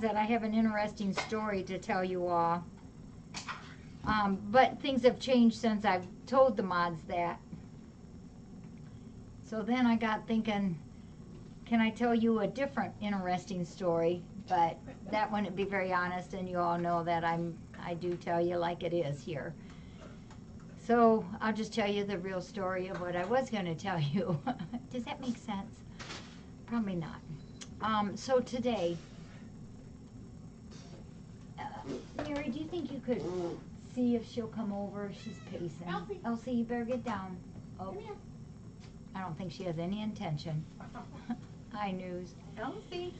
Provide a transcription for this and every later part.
that I have an interesting story to tell you all. But things have changed since I've told the mods that. So then I got thinking, can I tell you a different interesting story? But that wouldn't be very honest, and you all know that I do tell you like it is here. So I'll just tell you the real story of what I was going to tell you. Does that make sense? Probably not. So today, Mary, do you think you could see if she'll come over? She's pacing. Elsie, you better get down. Oh, I don't think she has any intention. Hi, News. Elsie.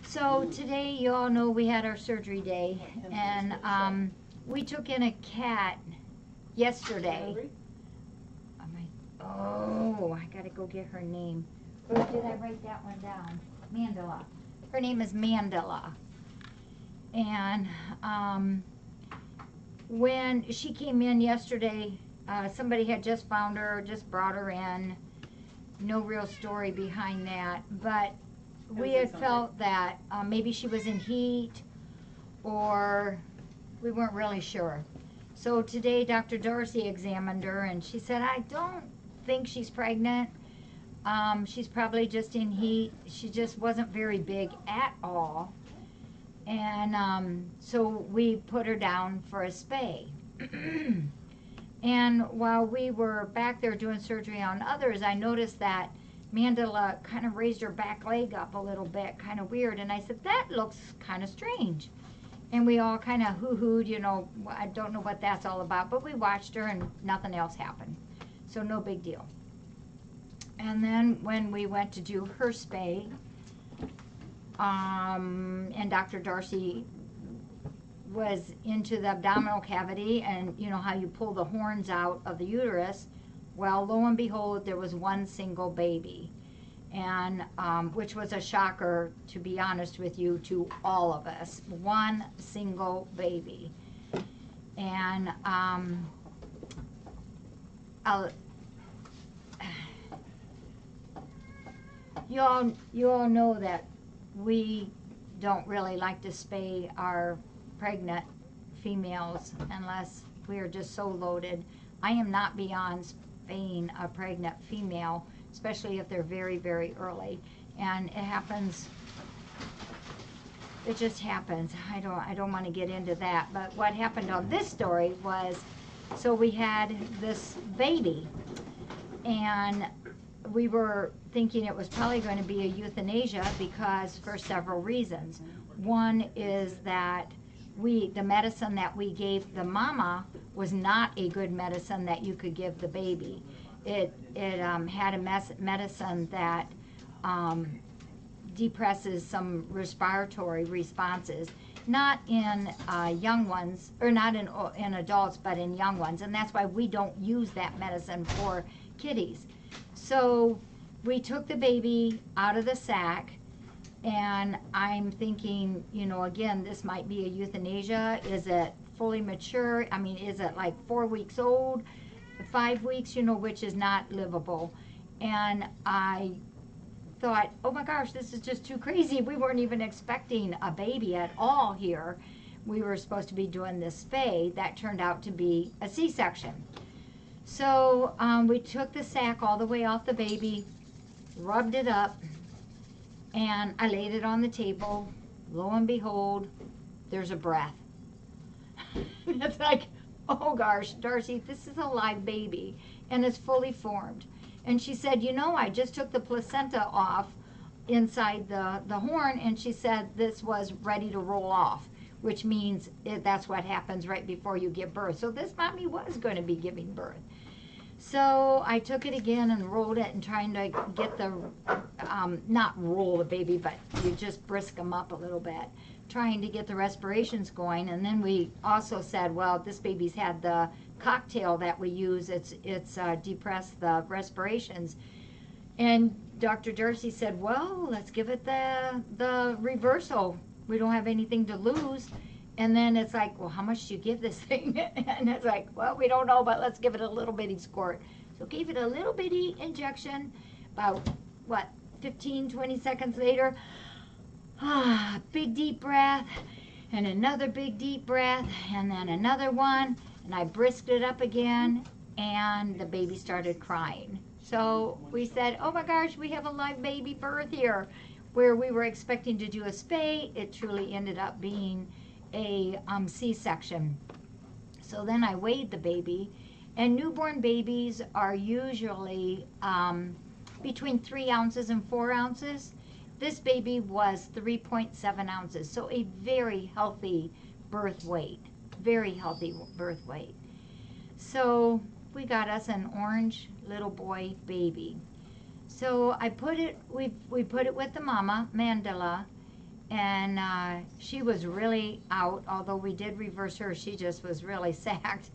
So today, you all know we had our surgery day, and we took in a cat yesterday. Oh, I gotta go get her name. Or did I write that one down? Mandela. Her name is Mandela. And when she came in yesterday, somebody had just found her, just brought her in. No real story behind that, but we had felt that maybe she was in heat, or we weren't really sure. So today Dr. Darcy examined her, and she said, I don't think she's pregnant. She's probably just in heat. She just wasn't very big at all. And so we put her down for a spay. And while we were back there doing surgery on others, I noticed that Mandela kind of raised her back leg up a little bit, kind of weird. And I said, that looks kind of strange. And we all kind of hoo-hooed, you know, I don't know what that's all about. But we watched her and nothing else happened. So no big deal. And then when we went to do her spay, and Dr. Darcy was into the abdominal cavity, and you know how you pull the horns out of the uterus. Well, lo and behold, there was one single baby, and which was a shocker, to be honest with you, to all of us. One single baby. And you all know that we don't really like to spay our pregnant females unless we are just so loaded. I am not beyond spaying a pregnant female, especially if they're very, very early. And it happens, it just happens. I don't want to get into that. But what happened on this story was, so we had this baby, and we were thinking it was probably going to be a euthanasia because for several reasons. One is that the medicine that we gave the mama was not a good medicine that you could give the baby. It had a medicine that depresses some respiratory responses, not in young ones, or not in adults, but in young ones. And that's why we don't use that medicine for kitties. So we took the baby out of the sack, and I'm thinking, you know, again, this might be a euthanasia. Is it fully mature? I mean, is it like 4 weeks old, 5 weeks, you know, which is not livable? And I thought, oh my gosh, this is just too crazy. We weren't even expecting a baby at all here. We were supposed to be doing this spay. That turned out to be a C-section. So we took the sack all the way off the baby, rubbed it up, and I laid it on the table. Lo and behold, there's a breath. It's like, oh gosh, Darcy, this is a live baby, and it's fully formed. And she said, you know, I just took the placenta off inside the horn, and she said this was ready to roll off, which means that's what happens right before you give birth. So this mommy was going to be giving birth. So I took it again and rolled it, and trying to get the, not roll the baby, but you just brisk them up a little bit, trying to get the respirations going. And then we also said, well, this baby's had the cocktail that we use, it's depressed the respirations. And Dr. Darcy said, well, let's give it the reversal. We don't have anything to lose. And then it's like, well, how much do you give this thing? And it's like, well, we don't know, but let's give it a little bitty squirt. So gave it a little bitty injection. About, what, 15, 20 seconds later, Big deep breath, and another big deep breath, and then another one, and I brisked it up again, and the baby started crying. So we said, oh my gosh, we have a live baby birth here. Where we were expecting to do a spay, it truly ended up being a C-section. So then I weighed the baby, and newborn babies are usually between 3 ounces and 4 ounces. This baby was 3.7 ounces, so a very healthy birth weight, very healthy birth weight. So we got us an orange little boy baby. So I put it, we put it with the mama, Mandela, and she was really out, although we did reverse her. She just was really sacked,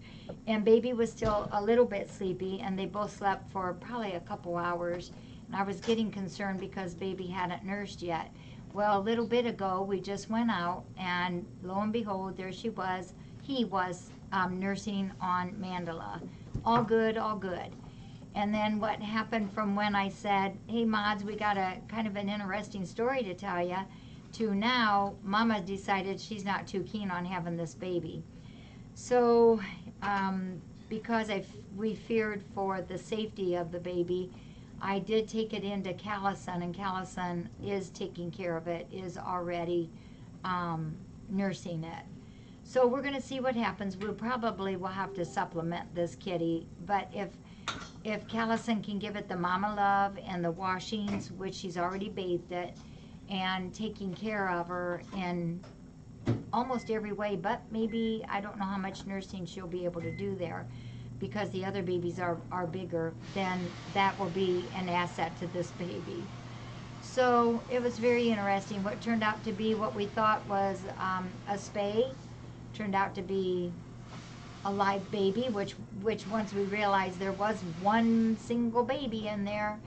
and baby was still a little bit sleepy, and they both slept for probably a couple hours, and I was getting concerned because baby hadn't nursed yet. Well, a little bit ago, we just went out, and lo and behold, there she was. He was nursing on Mandela. All good, all good. And then what happened from when I said, hey, mods, we got a kind of an interesting story to tell you, to now, mama decided she's not too keen on having this baby. So because we feared for the safety of the baby, I did take it into Callison, and Callison is taking care of it, is already nursing it. So we're going to see what happens. We probably will have to supplement this kitty, but if Callison can give it the mama love and the washings, which she's already bathed it, and taking care of her in almost every way, but maybe I don't know how much nursing she'll be able to do there, because the other babies are bigger, then that will be an asset to this baby. So it was very interesting. What turned out to be what we thought was a spay turned out to be a live baby, which once we realized there was one single baby in there,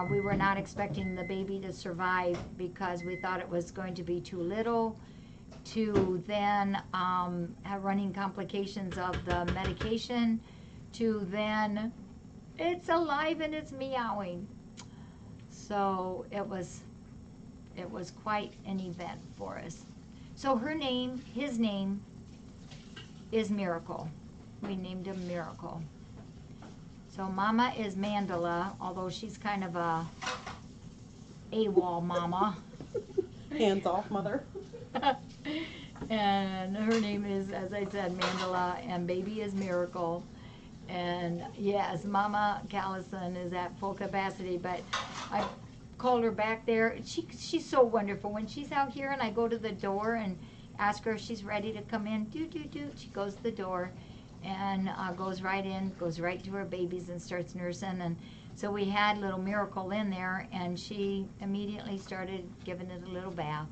we were not expecting the baby to survive, because we thought it was going to be too little, to then have running complications of the medication, to then it's alive and it's meowing. So it was quite an event for us. So his name is Miracle. We named him Miracle. So mama is Mandela, although she's kind of a AWOL mama. Hands off, mother. And her name is, as I said, Mandela, and baby is Miracle. And yes, Mama Callison is at full capacity, but I called her back there. She's so wonderful. When she's out here and I go to the door and ask her if she's ready to come in, she goes to the door and goes right in, goes right to her babies and starts nursing. And so we had little Miracle in there, and she immediately started giving it a little bath.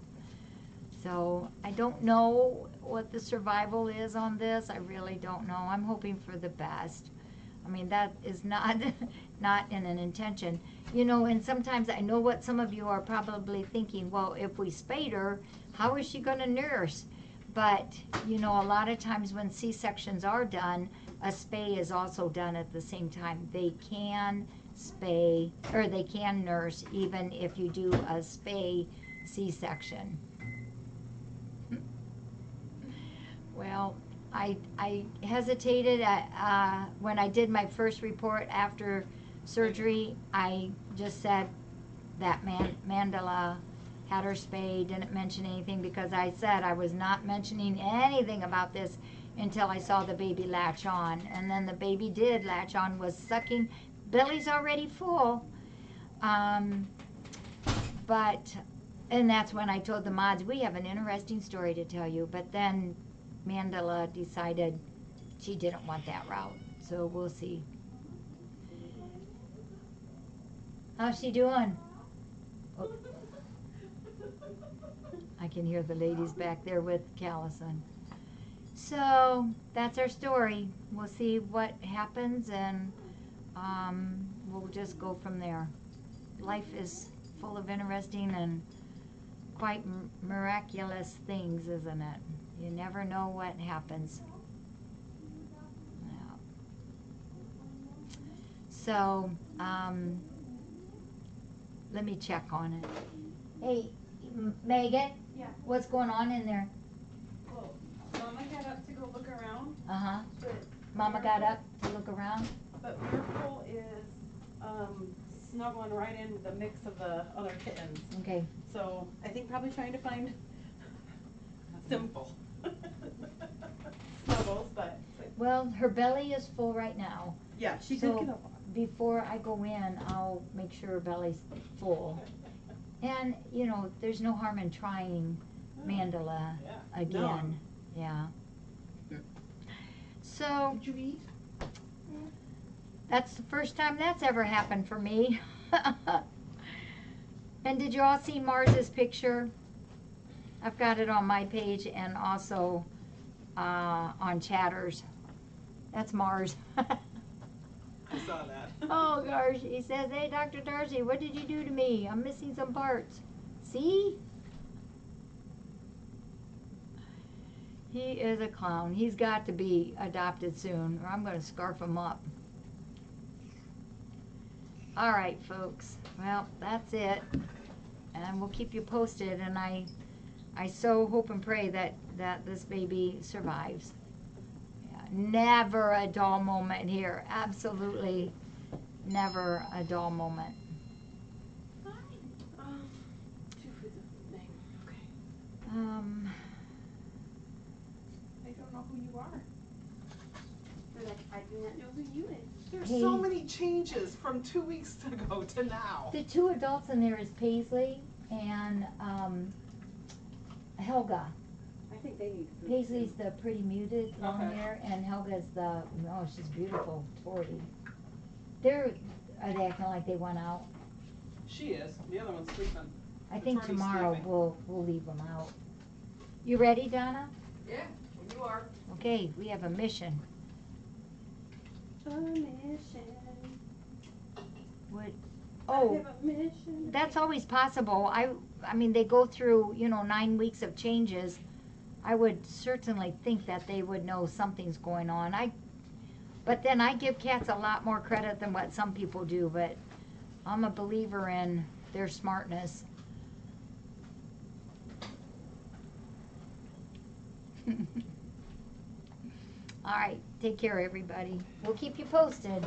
So I don't know what the survival is on this. I really don't know. I'm hoping for the best. I mean, that is not in an intention. You know, and sometimes I know what some of you are probably thinking, well, if we spayed her, how is she going to nurse? But, you know, a lot of times when C-sections are done, a spay is also done at the same time. They can spay, or they can nurse, even if you do a spay C-section. Well, I hesitated when I did my first report after surgery. I just said that Mandela had her spayed, didn't mention anything, because I said I was not mentioning anything about this until I saw the baby latch on. And then the baby did latch on, was sucking, belly's already full. And that's when I told the mods, we have an interesting story to tell you. But then Mandela decided she didn't want that route, so we'll see. How's she doing? Oh. I can hear the ladies back there with Callison. So that's our story. We'll see what happens, and we'll just go from there. Life is full of interesting and quite miraculous things, isn't it? You never know what happens. Yeah. So, let me check on it. Hey, Megan, Yeah. what's going on in there? Well, Mama got up to go look around, Uh-huh. but Mama got up to look around? but Miracle is snuggling right in with the mix of the other kittens. Okay. So I think probably trying to find simple snuggles, but Well, her belly is full right now. yeah, she So- did get a lot. Before I go in, I'll make sure her belly's full. And, you know, there's no harm in trying Mandela Yeah. again. Yeah. So, Did you eat? that's the first time that's ever happened for me. And did you all see Mars's picture? I've got it on my page and also on Chatters. That's Mars. I saw that. Oh gosh, he says, "Hey, Dr. Darcy, what did you do to me? I'm missing some parts." See? He is a clown. He's got to be adopted soon, or I'm going to scarf him up. All right, folks. Well, that's it. And we'll keep you posted, and I so hope and pray that this baby survives. Never a dull moment here. Absolutely never a dull moment. Okay. I don't know who you are. They're like, I do not know who you is. There's Hey. so many changes from 2 weeks ago to now. The two adults in there is Paisley and Helga. I think they need food. Paisley's the pretty muted long Okay. hair, and Helga's the, no, she's beautiful, 40. Are they acting like they went out? She is. The other one's sleeping. I think Attorney's tomorrow sleeping. we'll leave them out. You ready, Donna? Yeah, you are. Okay, we have a mission. A mission. What? I Oh, have a mission. that's always possible. I mean, they go through, 9 weeks of changes. I would certainly think that they would know something's going on. But then I give cats a lot more credit than what some people do, but I'm a believer in their smartness. All right, take care, everybody. We'll keep you posted.